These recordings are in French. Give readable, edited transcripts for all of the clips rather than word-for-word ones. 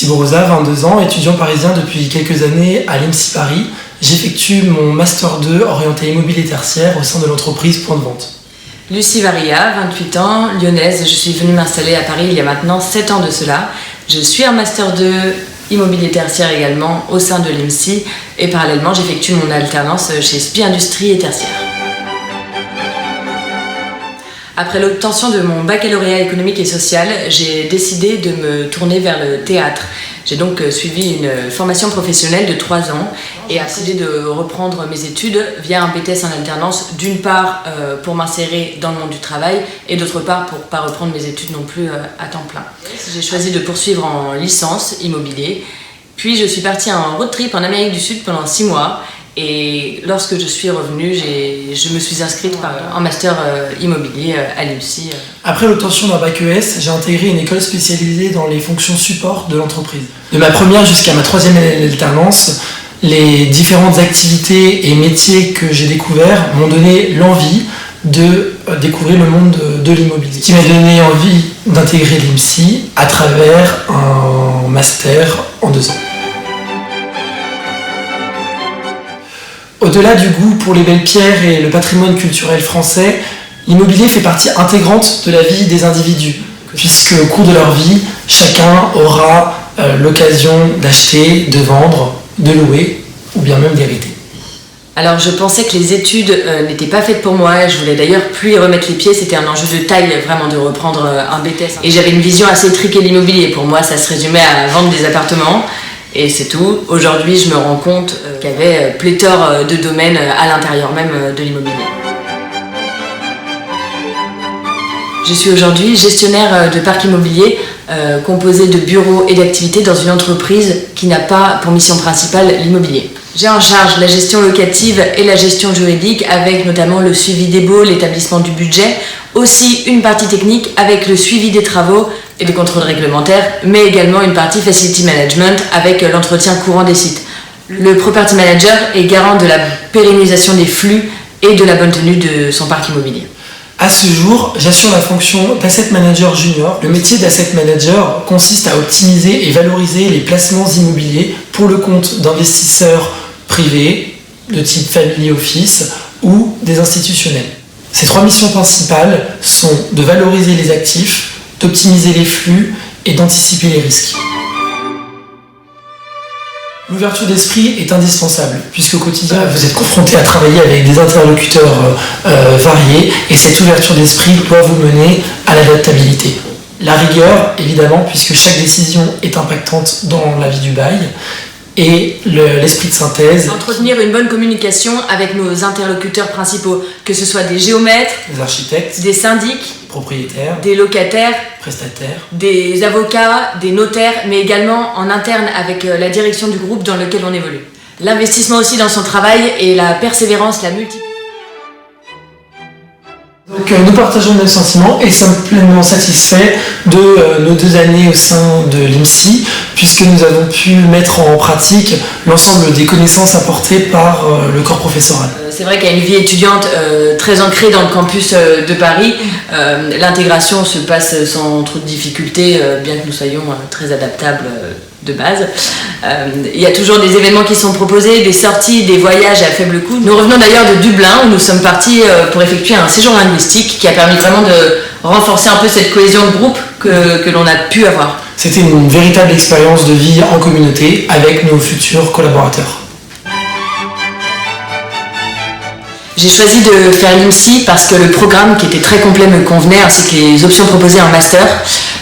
Thibaut Rosa, 22 ans, étudiant parisien depuis quelques années à l'IMSI Paris. J'effectue mon Master 2 orienté immobilier tertiaire au sein de l'entreprise Point de Vente. Lucie Varia, 28 ans, lyonnaise. Je suis venue m'installer à Paris il y a maintenant 7 ans de cela. Je suis en Master 2 immobilier tertiaire également au sein de l'IMSI et parallèlement j'effectue mon alternance chez SPI Industrie et Tertiaire. Après l'obtention de mon baccalauréat économique et social, j'ai décidé de me tourner vers le théâtre. J'ai donc suivi une formation professionnelle de 3 ans et j'ai décidé de reprendre mes études via un BTS en alternance, d'une part pour m'insérer dans le monde du travail et d'autre part pour ne pas reprendre mes études non plus à temps plein. J'ai choisi de poursuivre en licence immobilier, puis je suis partie en road trip en Amérique du Sud pendant 6 mois. Et lorsque je suis revenue, je me suis inscrite en master immobilier à l'IMSI. Après l'obtention d'un bac ES, j'ai intégré une école spécialisée dans les fonctions support de l'entreprise. De ma première jusqu'à ma 3e année d'alternance, les différentes activités et métiers que j'ai découverts m'ont donné l'envie de découvrir le monde de l'immobilier. Ce qui m'a donné envie d'intégrer l'IMSI à travers un master en 2 ans. Au-delà du goût pour les belles pierres et le patrimoine culturel français, l'immobilier fait partie intégrante de la vie des individus, puisque au cours de leur vie, chacun aura l'occasion d'acheter, de vendre, de louer, ou bien même d'hériter. Alors je pensais que les études n'étaient pas faites pour moi, je voulais d'ailleurs plus y remettre les pieds, c'était un enjeu de taille vraiment de reprendre un BTS. Et j'avais une vision assez étriquée de l'immobilier, pour moi ça se résumait à vendre des appartements. Et c'est tout. Aujourd'hui, je me rends compte qu'il y avait pléthore de domaines à l'intérieur même de l'immobilier. Je suis aujourd'hui gestionnaire de parc immobilier composé de bureaux et d'activités dans une entreprise qui n'a pas pour mission principale l'immobilier. J'ai en charge la gestion locative et la gestion juridique avec notamment le suivi des baux, l'établissement du budget, aussi une partie technique avec le suivi des travaux et des contrôles réglementaires, mais également une partie facility management avec l'entretien courant des sites. Le property manager est garant de la pérennisation des flux et de la bonne tenue de son parc immobilier. À ce jour, j'assure la fonction d'asset manager junior. Le métier d'asset manager consiste à optimiser et valoriser les placements immobiliers pour le compte d'investisseurs privés, de type family office ou des institutionnels. Ces 3 missions principales sont de valoriser les actifs, d'optimiser les flux et d'anticiper les risques. L'ouverture d'esprit est indispensable, puisqu'au quotidien, vous êtes confronté à travailler avec des interlocuteurs variés, et cette ouverture d'esprit doit vous mener à l'adaptabilité. La rigueur, évidemment, puisque chaque décision est impactante dans la vie du bail, et l'esprit de synthèse. Entretenir une bonne communication avec nos interlocuteurs principaux, que ce soit des géomètres, des architectes, des syndics, propriétaires, des locataires, prestataires, des avocats, des notaires, mais également en interne avec la direction du groupe dans lequel on évolue. L'investissement aussi dans son travail et la persévérance, la multiplication. Donc nous partageons le même sentiment et sommes pleinement satisfaits de nos 2 années au sein de l'IMSI, puisque nous avons pu mettre en pratique l'ensemble des connaissances apportées par le corps professoral. C'est vrai qu'il y a une vie étudiante très ancrée dans le campus de Paris. L'intégration se passe sans trop de difficultés, bien que nous soyons très adaptables de base. Il y a toujours des événements qui sont proposés, des sorties, des voyages à faible coût. Nous revenons d'ailleurs de Dublin où nous sommes partis pour effectuer un séjour linguistique qui a permis vraiment de renforcer un peu cette cohésion de groupe que l'on a pu avoir. C'était une véritable expérience de vie en communauté avec nos futurs collaborateurs. J'ai choisi de faire l'IMSI parce que le programme qui était très complet me convenait ainsi que les options proposées en master.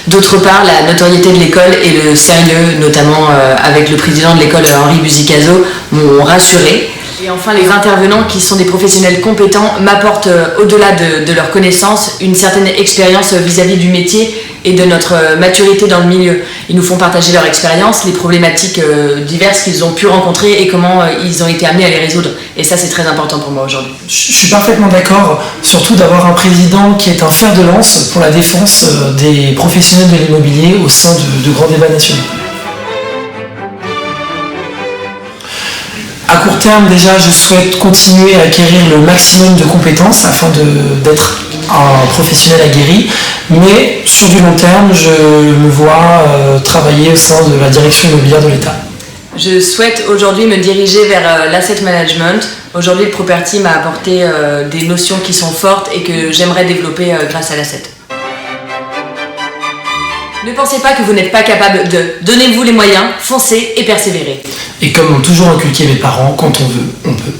D'autre part, la notoriété de l'école et le sérieux, notamment avec le président de l'école Henri Buzicazo, m'ont rassuré. Et enfin, les intervenants qui sont des professionnels compétents m'apportent, au-delà de leurs connaissances, une certaine expérience vis-à-vis du métier et de notre maturité dans le milieu. Ils nous font partager leur expérience, les problématiques diverses qu'ils ont pu rencontrer et comment ils ont été amenés à les résoudre. Et ça, c'est très important pour moi aujourd'hui. Je suis parfaitement d'accord, surtout d'avoir un président qui est un fer de lance pour la défense des professionnels de l'immobilier au sein de grands débats nationaux. À court terme, déjà, je souhaite continuer à acquérir le maximum de compétences afin d'être un professionnel aguerri, mais sur du long terme, je me vois travailler au sein de la direction immobilière de l'État. Je souhaite aujourd'hui me diriger vers l'asset management. Aujourd'hui, le property m'a apporté des notions qui sont fortes et que j'aimerais développer grâce à l'asset. Ne pensez pas que vous n'êtes pas capable de. Donnez-vous les moyens, foncez et persévérez. Et comme m'ont toujours inculqué mes parents, quand on veut, on peut.